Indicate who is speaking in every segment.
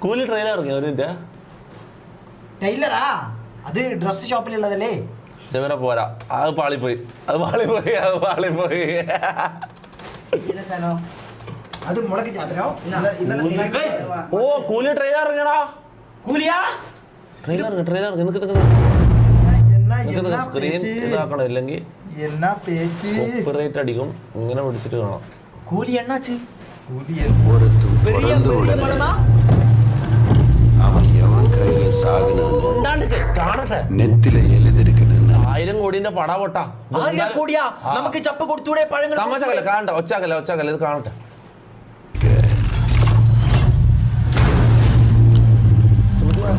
Speaker 1: കൂലി ട്രെയിലർ ഇറങ്ങിയ ഒരു മിനിറ്റ്.
Speaker 2: ടൈലറാ അത് ഡ്രസ് ഷോപ്പിലുള്ളതല്ലേ?
Speaker 1: ഇവരെ പോരാ, അത് പാളിപ്പോയി.
Speaker 2: അത് മുളക് ചാത്തനോ?
Speaker 1: ഓ കൂലി ട്രെയിലർ ഇറങ്ങടാ.
Speaker 2: കൂലിയാ
Speaker 1: ട്രെയിലർ സ്ക്രീൻ ഇതാക്കണം, ഇല്ലെങ്കിൽ കോപ്പിറൈറ്റ് അടിക്കും. ഇങ്ങനെ പിടിച്ചിട്ട് കാണാം.
Speaker 2: കൂലി എണ്ണാച്ച്
Speaker 1: കാണട്ടെ. 1000 കോടിന്റെ പടാ പൊട്ടാ.
Speaker 2: നമുക്ക് ചപ്പ് കൊടുത്തൂടെ? പഴങ്ങൾ
Speaker 1: തമാശക്കല്ല, കാണട്ടെ. ഒച്ചാക്കല്ല, ഇത് കാണട്ടെ.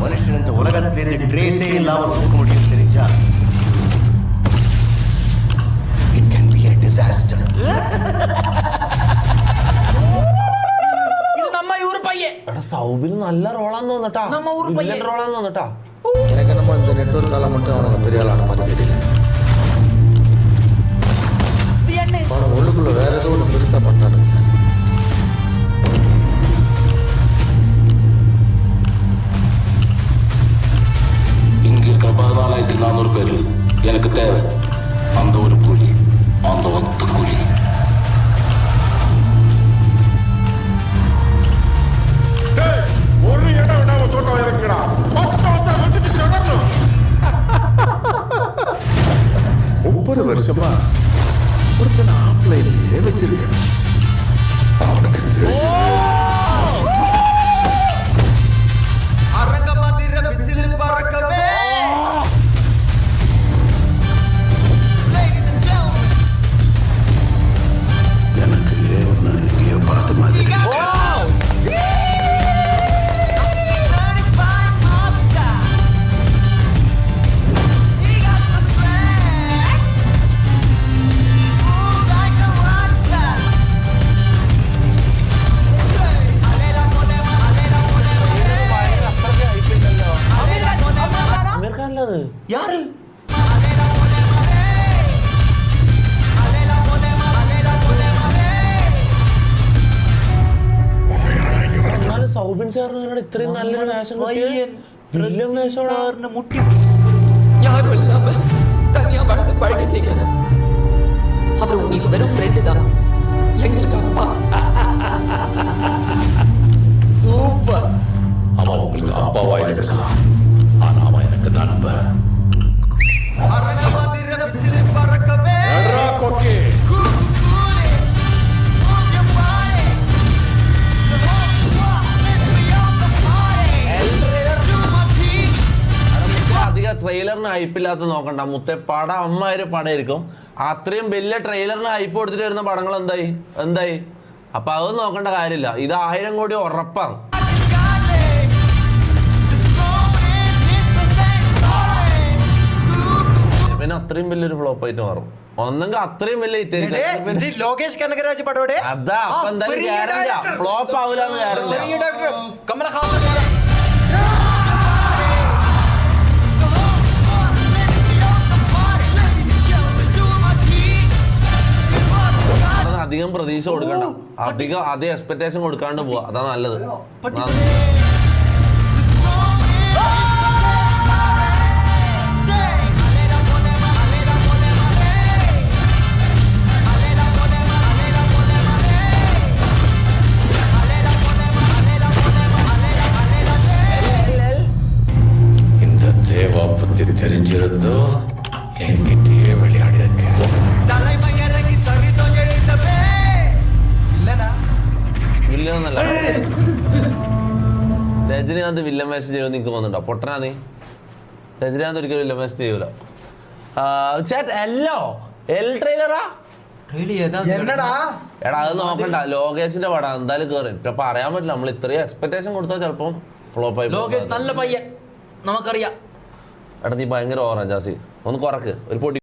Speaker 3: மனுஷன் இந்த உலகத்திலிருந்து ட்ரேஸே இல்லாம தூக்க முடியும் தெரிஞ்சா it can be a disaster.
Speaker 2: ഇത് നമ്മ ഊർ പയ്യൻ.
Speaker 1: എടാ സൗബിന് നല്ല റോളാന്ന് തോന്നട്ടാ.
Speaker 2: നമ്മ ഊർ പയ്യൻ
Speaker 1: റോളാന്ന് തോന്നട്ടാ.
Speaker 4: எனக்கு நம்ம இந்த நெட்வொர்க்கால மட்டும் அவனுக்கு பெரிய ஆளான மாதிரி தெரியல. அவனை உள்ளுக்குள்ள வேற ஏதோ ஒன்று பெருசா பண்றானுங்க சார்.
Speaker 5: இங்க இருக்கிற 14,400 பேர் எனக்கு தேவை. அந்த ஒரு கூலி, அந்த ஒத்த கூலி.
Speaker 6: ஒரு இடம் விடாம தோட்டம் இருக்குடா.
Speaker 4: 30 வருஷமா ஒருத்தனை ஆஃப்லைன்லயே வச்சிருக்கேன். அவனுக்கு எனக்கு எங்கேயோ பார்த்த மாதிரி
Speaker 2: யாரு?
Speaker 1: സൗബിൻ സാറിന് ഇത്രയും നല്ലൊരു വേഷം വില്ലൻ വേഷം
Speaker 2: മുട്ടി.
Speaker 7: யாரும் இல்லாம தனியா வளர்த்து பழகிட்டீங்க. அவர் உங்களுக்கு வெறும் ஃப்ரெண்டு தான், எங்களுக்கு அப்பா.
Speaker 5: சூப்பர். அவன் உங்களுக்கு அப்பாவா இருக்கலாம், ஆனா அவன் எனக்கு நண்பன்.
Speaker 1: അധികം ട്രെയിലറിന് ഹൈപ്പില്ലാത്ത നോക്കണ്ട മുത്തേ. പടം അമ്മായൊരു പടമായിരിക്കും. അത്രയും വലിയ ട്രെയിലറിന് ഹൈപ്പ് കൊടുത്തിട്ട് വരുന്ന പടങ്ങൾ എന്തായി അപ്പൊ അത് നോക്കേണ്ട കാര്യമില്ല. ഇത് 1000 കോടി ഉറപ്പാണ്. പിന്നെ അത്രയും വലിയൊരു ഫ്ലോപ്പ് ആയിട്ട് മാറും. ഒന്നെങ്കിൽ അത്രയും വലിയ
Speaker 2: ലോകേഷ് കനകരാജ് പടോടെ
Speaker 1: അതാ. അപ്പൊ എന്തായാലും ഗ്യാരണ്ടിയാ ഫ്ലോപ്പ് ആവൂലെന്ന് ഗ്യാരണ്ടി. അധികം പ്രതീക്ഷ കൊടുക്കണ്ട, അധികം എക്സ്പെക്ടേഷൻ കൊടുക്കാണ്ട് പോവാ. അതാ നല്ലത്.
Speaker 5: இந்த தேவா பத்தி தெரிஞ்சிருந்தோ என்கிட்டயே விளையாடி இருக்கேன்.
Speaker 1: വില്ലനല്ല, രജനീകാന്ത് വില്ലൻ വേഷം ചെയ്യുമെന്ന് എനിക്ക് തോന്നുന്നുണ്ടോ? പൊട്ടനാ നീ. രജനീകാന്ത് ഒരിക്കലും വില്ലൻ വേഷം ചെയ്യൂല. ട്രെയിലറാ
Speaker 2: എന്നടാ?
Speaker 1: എടാ അത് നോക്കണ്ട, ലോകേഷിന്റെ പടം എന്തായാലും കേറി. ഇപ്പൊ പറയാൻ പറ്റില്ല, നമ്മൾ ഇത്രയും എക്സ്പെക്ടേഷൻ കൊടുത്താൽ ചിലപ്പം ഫ്ലോപ്പ് ആയി.
Speaker 2: ലോകേഷ് നല്ല പയ്യൻ, നമുക്കറിയാം.
Speaker 1: എടാ നീ ഭയങ്കര ഓവറാ ജാസി, ഒന്ന് കുറക്ക്. ഒരു പൊടി